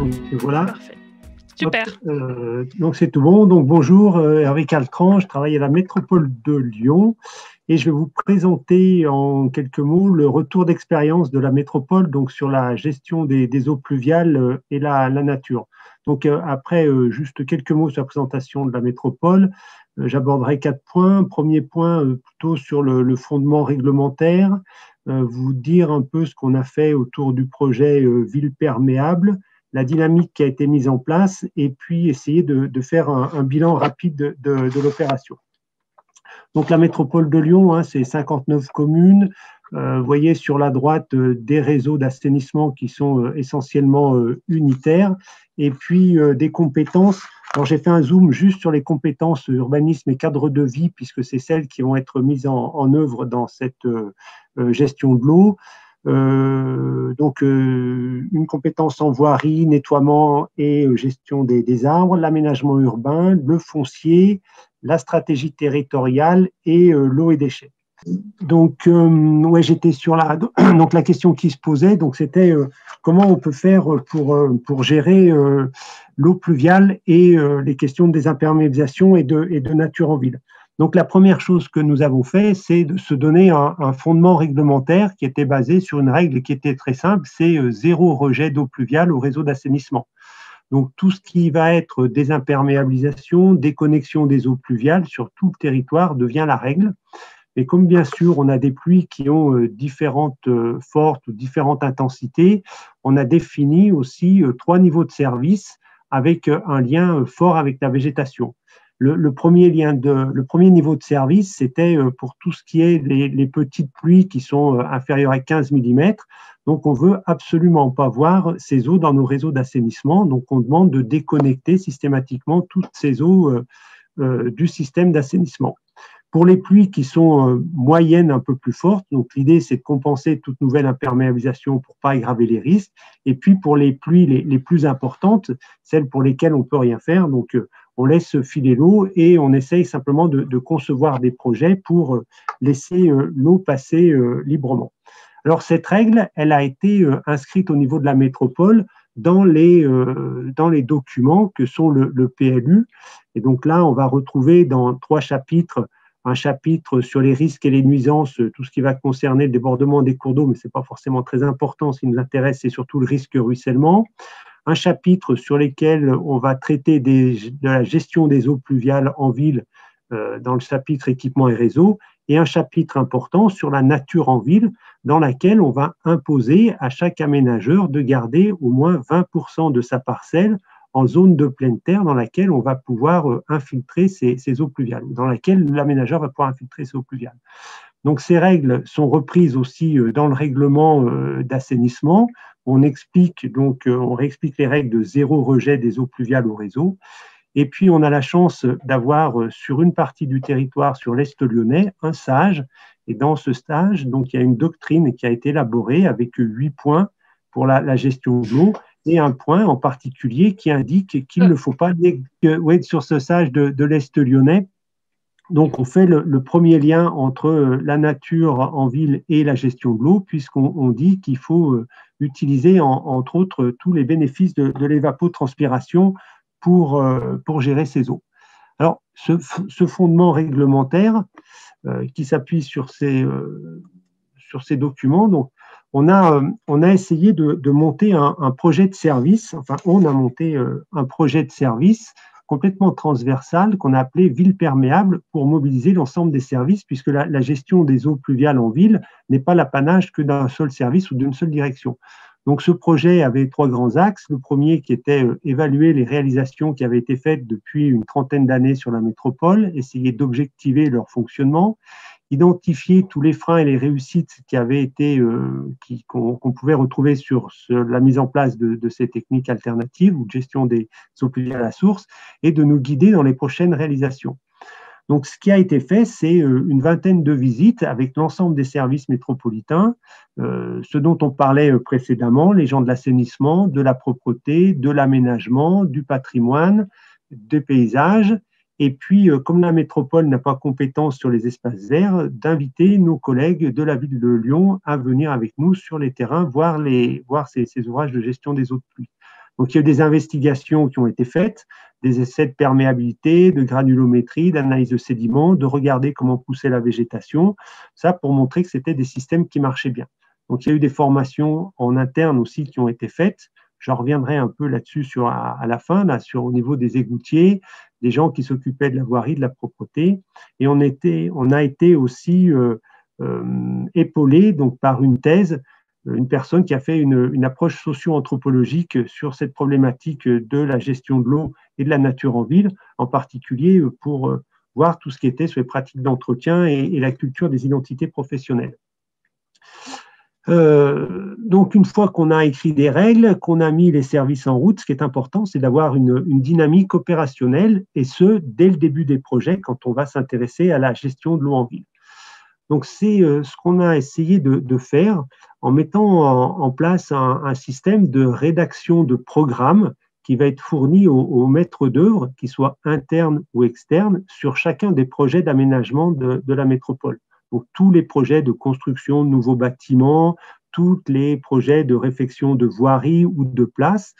Donc voilà. Parfait. Super. Donc c'est tout bon. Donc bonjour, Hervé Caltran, je travaille à la métropole de Lyon et je vais vous présenter en quelques mots le retour d'expérience de la métropole donc sur la gestion des eaux pluviales et la nature. Donc après juste quelques mots sur la présentation de la métropole, j'aborderai 4 points. Premier point plutôt sur le fondement réglementaire, vous dire un peu ce qu'on a fait autour du projet Ville perméable, la dynamique qui a été mise en place et puis essayer de faire un bilan rapide de l'opération. Donc la métropole de Lyon, c'est 59 communes. Vous voyez sur la droite des réseaux d'assainissement qui sont essentiellement unitaires et puis des compétences. Alors j'ai fait un zoom juste sur les compétences urbanisme et cadre de vie puisque c'est celles qui vont être mises en œuvre dans cette gestion de l'eau. Donc une compétence en voirie, nettoiement et gestion des arbres, l'aménagement urbain, le foncier, la stratégie territoriale et l'eau et déchets. Donc ouais, j'étais sur donc la question qui se posait, donc c'était comment on peut faire pour gérer l'eau pluviale et les questions de désimperméabilisation et de nature en ville. Donc la première chose que nous avons fait, c'est de se donner un fondement réglementaire qui était basé sur une règle qui était très simple, c'est zéro rejet d'eau pluviale au réseau d'assainissement. Donc tout ce qui va être désimperméabilisation, déconnexion des eaux pluviales sur tout le territoire devient la règle. Et comme bien sûr on a des pluies qui ont différentes fortes ou différentes intensités, on a défini aussi 3 niveaux de service avec un lien fort avec la végétation. Le premier niveau de service, c'était pour tout ce qui est les petites pluies qui sont inférieures à 15 mm. Donc, on ne veut absolument pas voir ces eaux dans nos réseaux d'assainissement. Donc, on demande de déconnecter systématiquement toutes ces eaux du système d'assainissement. Pour les pluies qui sont moyennes, un peu plus fortes, donc l'idée c'est de compenser toute nouvelle imperméabilisation pour ne pas aggraver les risques. Et puis pour les pluies les plus importantes, celles pour lesquelles on ne peut rien faire, donc on laisse filer l'eau et on essaye simplement de concevoir des projets pour laisser l'eau passer librement. Alors cette règle, elle a été inscrite au niveau de la métropole dans les documents que sont le PLU. Et donc là, on va retrouver dans 3 chapitres un chapitre sur les risques et les nuisances, tout ce qui va concerner le débordement des cours d'eau, mais ce n'est pas forcément très important. Ce qui nous intéresse, c'est surtout le risque ruissellement. Un chapitre sur lequel on va traiter de la gestion des eaux pluviales en ville, dans le chapitre équipement et réseau, et un chapitre important sur la nature en ville, dans laquelle on va imposer à chaque aménageur de garder au moins 20% de sa parcelle en zone de pleine terre dans laquelle on va pouvoir infiltrer ces eaux pluviales, dans laquelle l'aménageur va pouvoir infiltrer ces eaux pluviales. Donc ces règles sont reprises aussi dans le règlement d'assainissement. On réexplique les règles de zéro rejet des eaux pluviales au réseau. Et puis on a la chance d'avoir sur une partie du territoire, sur l'Est lyonnais, un SAGE. Et dans ce SAGE, donc il y a une doctrine qui a été élaborée avec 8 points pour la gestion de l'eau, et un point en particulier qui indique qu'il ne faut pas sur ce SAGE de l'Est lyonnais. Donc, on fait le premier lien entre la nature en ville et la gestion de l'eau, puisqu'on dit qu'il faut utiliser, entre autres, tous les bénéfices de l'évapotranspiration pour gérer ces eaux. Alors, ce fondement réglementaire qui s'appuie sur ces documents, donc, on a essayé de monter un projet de service, enfin, on a monté un projet de service complètement transversal qu'on a appelé Ville perméable pour mobiliser l'ensemble des services, puisque la gestion des eaux pluviales en ville n'est pas l'apanage que d'un seul service ou d'une seule direction. Donc ce projet avait 3 grands axes. Le premier qui était évaluer les réalisations qui avaient été faites depuis une trentaine d'années sur la métropole, essayer d'objectiver leur fonctionnement, identifier tous les freins et les réussites qui avaient été qu'on pouvait retrouver sur la mise en place de ces techniques alternatives ou de gestion des eaux pluviales à la source, et de nous guider dans les prochaines réalisations. Donc, ce qui a été fait, c'est une vingtaine de visites avec l'ensemble des services métropolitains, ce dont on parlait précédemment, les gens de l'assainissement, de la propreté, de l'aménagement, du patrimoine, des paysages. Et puis, comme la métropole n'a pas compétence sur les espaces verts, d'inviter nos collègues de la ville de Lyon à venir avec nous sur les terrains, voir ces ouvrages de gestion des eaux de pluie. Donc, il y a eu des investigations qui ont été faites, des essais de perméabilité, de granulométrie, d'analyse de sédiments, de regarder comment poussait la végétation, ça pour montrer que c'était des systèmes qui marchaient bien. Donc, il y a eu des formations en interne aussi qui ont été faites. J'en reviendrai un peu là-dessus à la fin, là, au niveau des égoutiers, des gens qui s'occupaient de la voirie, de la propreté. Et on a été aussi épaulé donc, par une thèse, une personne qui a fait une approche socio-anthropologique sur cette problématique de la gestion de l'eau et de la nature en ville, en particulier pour voir tout ce qui était sur les pratiques d'entretien et la culture des identités professionnelles. Donc, une fois qu'on a écrit des règles, qu'on a mis les services en route, ce qui est important, c'est d'avoir une dynamique opérationnelle, et ce, dès le début des projets, quand on va s'intéresser à la gestion de l'eau en ville. Donc, c'est ce qu'on a essayé de faire en mettant en place un système de rédaction de programmes qui va être fourni aux maîtres d'œuvre, qu'ils soient internes ou externes, sur chacun des projets d'aménagement de la métropole. Donc, tous les projets de construction de nouveaux bâtiments, tous les projets de réfection de voirie ou de places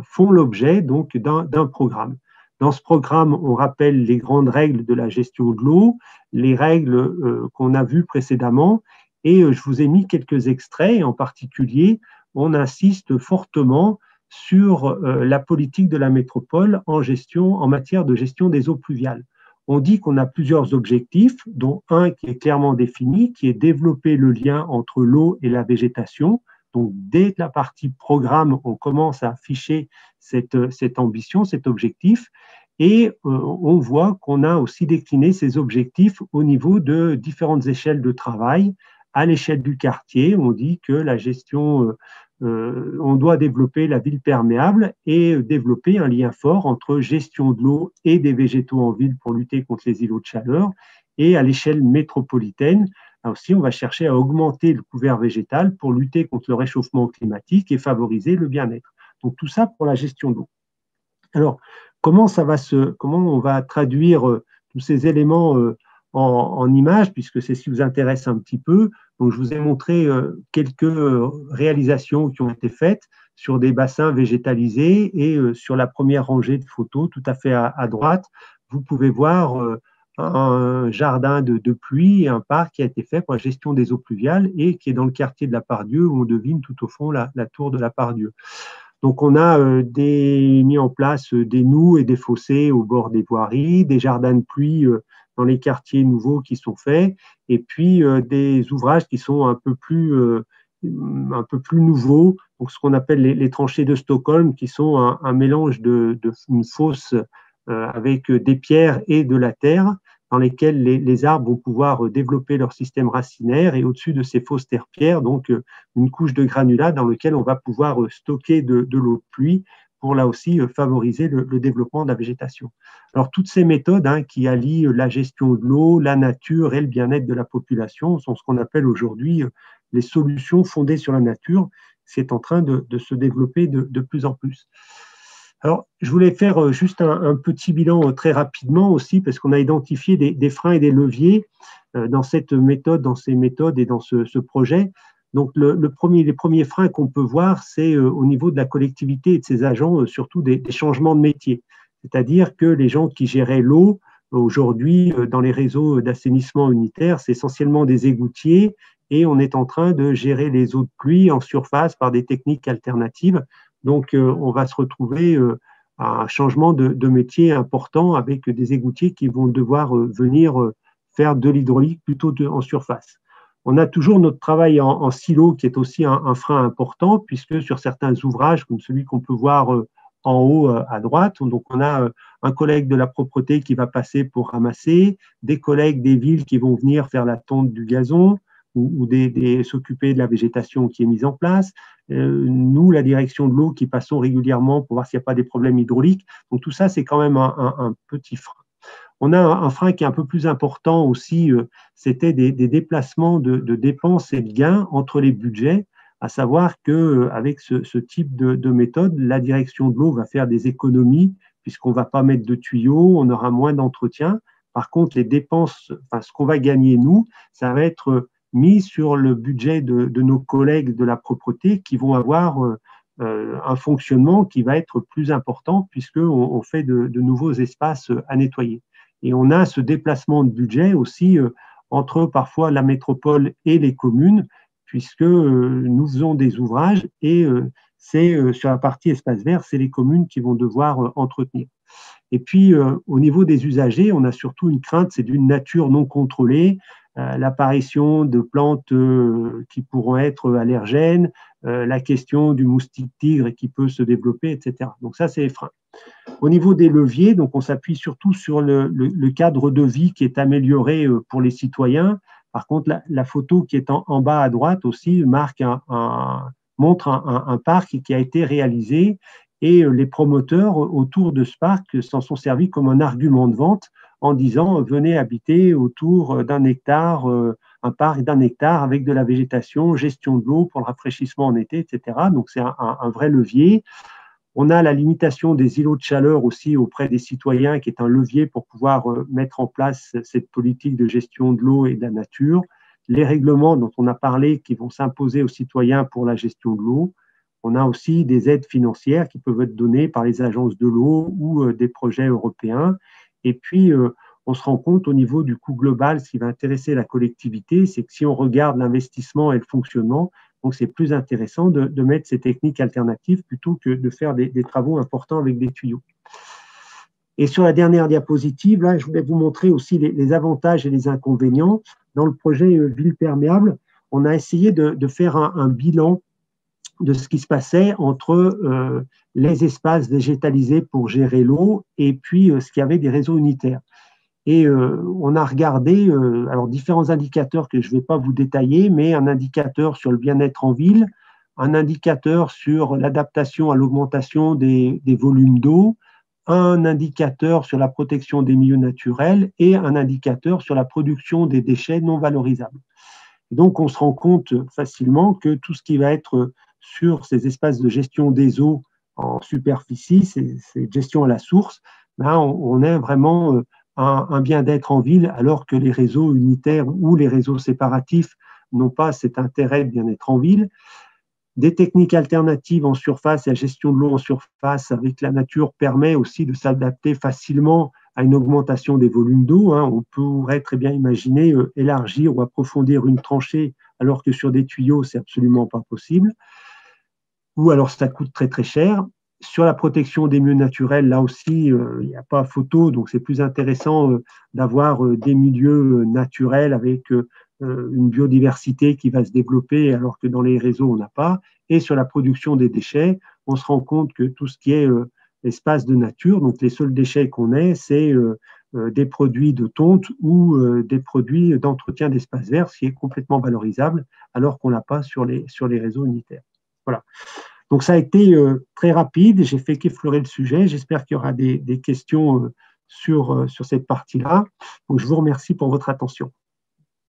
font l'objet donc d'un programme. Dans ce programme, on rappelle les grandes règles de la gestion de l'eau, les règles qu'on a vues précédemment, et je vous ai mis quelques extraits. En particulier, on insiste fortement sur la politique de la métropole en matière de gestion des eaux pluviales. On dit qu'on a plusieurs objectifs, dont un qui est clairement défini, qui est développer le lien entre l'eau et la végétation. Donc, dès la partie programme, on commence à afficher cette ambition, cet objectif, et on voit qu'on a aussi décliné ces objectifs au niveau de différentes échelles de travail. À l'échelle du quartier, on dit que la gestion, on doit développer la ville perméable et développer un lien fort entre gestion de l'eau et des végétaux en ville pour lutter contre les îlots de chaleur. Et à l'échelle métropolitaine, là aussi, on va chercher à augmenter le couvert végétal pour lutter contre le réchauffement climatique et favoriser le bien-être. Donc tout ça pour la gestion de l'eau. Alors, comment on va traduire tous ces éléments en images, puisque c'est ce qui vous intéresse un petit peu. Donc, je vous ai montré quelques réalisations qui ont été faites sur des bassins végétalisés, et sur la première rangée de photos, tout à fait à droite, vous pouvez voir un jardin de pluie et un parc qui a été fait pour la gestion des eaux pluviales et qui est dans le quartier de la Part-Dieu, où on devine tout au fond la tour de la Part-Dieu. Donc, on a mis en place des noues et des fossés au bord des voiries, des jardins de pluie dans les quartiers nouveaux qui sont faits, et puis des ouvrages qui sont un peu plus nouveaux, donc ce qu'on appelle les tranchées de Stockholm, qui sont un mélange d'une fosse avec des pierres et de la terre, dans lesquelles les arbres vont pouvoir développer leur système racinaire, et au-dessus de ces fausses terre-pierres, donc une couche de granulats dans lequel on va pouvoir stocker de l'eau de pluie pour là aussi favoriser le développement de la végétation. Alors toutes ces méthodes qui allient la gestion de l'eau, la nature et le bien-être de la population sont ce qu'on appelle aujourd'hui les solutions fondées sur la nature. C'est en train de se développer de plus en plus. Alors, je voulais faire juste un petit bilan très rapidement aussi, parce qu'on a identifié des freins et des leviers dans cette méthode, dans ces méthodes et dans ce projet. Donc, les premiers freins qu'on peut voir, c'est au niveau de la collectivité et de ses agents, surtout des changements de métier. C'est-à-dire que les gens qui géraient l'eau, aujourd'hui, dans les réseaux d'assainissement unitaire, c'est essentiellement des égoutiers, et on est en train de gérer les eaux de pluie en surface par des techniques alternatives. Donc, on va se retrouver à un changement de métier important, avec des égoutiers qui vont devoir venir faire de l'hydraulique plutôt en surface. On a toujours notre travail en silo qui est aussi un frein important, puisque sur certains ouvrages, comme celui qu'on peut voir en haut à droite, donc on a un collègue de la propreté qui va passer pour ramasser, des collègues des villes qui vont venir faire la tonte du gazon, ou s'occuper de la végétation qui est mise en place. Nous, la direction de l'eau, qui passons régulièrement pour voir s'il n'y a pas des problèmes hydrauliques. Donc tout ça, c'est quand même un petit frein. On a un frein qui est un peu plus important aussi, c'était des déplacements de dépenses et de gains entre les budgets, à savoir qu'avec ce type de méthode, la direction de l'eau va faire des économies, puisqu'on ne va pas mettre de tuyaux, on aura moins d'entretien. Par contre, les dépenses, ce qu'on va gagner, nous, ça va être mis sur le budget de nos collègues de la propreté, qui vont avoir un fonctionnement qui va être plus important puisqu'on fait de nouveaux espaces à nettoyer. Et on a ce déplacement de budget aussi entre parfois la métropole et les communes, puisque nous faisons des ouvrages et c'est sur la partie espace vert, c'est les communes qui vont devoir entretenir. Et puis, au niveau des usagers, on a surtout une crainte, c'est d'une nature non contrôlée, l'apparition de plantes qui pourront être allergènes, la question du moustique tigre qui peut se développer, etc. Donc ça, c'est les freins. Au niveau des leviers, donc on s'appuie surtout sur le cadre de vie qui est amélioré pour les citoyens. Par contre, la photo qui est en bas à droite aussi montre un parc qui a été réalisé et les promoteurs autour de ce parc s'en sont servis comme un argument de vente en disant venez habiter autour d'un hectare, un parc d'un hectare avec de la végétation, gestion de l'eau pour le rafraîchissement en été, etc. Donc c'est un vrai levier. On a la limitation des îlots de chaleur aussi auprès des citoyens qui est un levier pour pouvoir mettre en place cette politique de gestion de l'eau et de la nature. Les règlements dont on a parlé qui vont s'imposer aux citoyens pour la gestion de l'eau. On a aussi des aides financières qui peuvent être données par les agences de l'eau ou des projets européens. Et puis, on se rend compte au niveau du coût global, ce qui va intéresser la collectivité, c'est que si on regarde l'investissement et le fonctionnement, donc c'est plus intéressant de mettre ces techniques alternatives plutôt que de faire des travaux importants avec des tuyaux. Et sur la dernière diapositive, là, je voulais vous montrer aussi les avantages et les inconvénients. Dans le projet Ville perméable, on a essayé de faire un bilan de ce qui se passait entre les espaces végétalisés pour gérer l'eau et puis ce qu'il y avait des réseaux unitaires. Et on a regardé alors différents indicateurs que je ne vais pas vous détailler, mais un indicateur sur le bien-être en ville, un indicateur sur l'adaptation à l'augmentation des volumes d'eau, un indicateur sur la protection des milieux naturels et un indicateur sur la production des déchets non valorisables. Et donc, on se rend compte facilement que tout ce qui va être sur ces espaces de gestion des eaux en superficie, c'est gestion à la source, ben on a vraiment un bien-être en ville, alors que les réseaux unitaires ou les réseaux séparatifs n'ont pas cet intérêt de bien-être en ville. Des techniques alternatives en surface et la gestion de l'eau en surface avec la nature permet aussi de s'adapter facilement à une augmentation des volumes d'eau. On pourrait très bien imaginer élargir ou approfondir une tranchée alors que sur des tuyaux, c'est absolument pas possible. Ou alors ça coûte très très cher. Sur la protection des milieux naturels, là aussi, il n'y a pas photo, donc c'est plus intéressant d'avoir des milieux naturels avec une biodiversité qui va se développer alors que dans les réseaux, on n'a pas. Et sur la production des déchets, on se rend compte que tout ce qui est espace de nature, donc les seuls déchets qu'on ait, c'est des produits de tonte ou des produits d'entretien d'espaces verts, ce qui est complètement valorisable alors qu'on n'a pas sur les réseaux unitaires. Voilà. Donc ça a été très rapide, j'ai fait qu'effleurer le sujet, j'espère qu'il y aura des questions sur cette partie-là. Donc je vous remercie pour votre attention.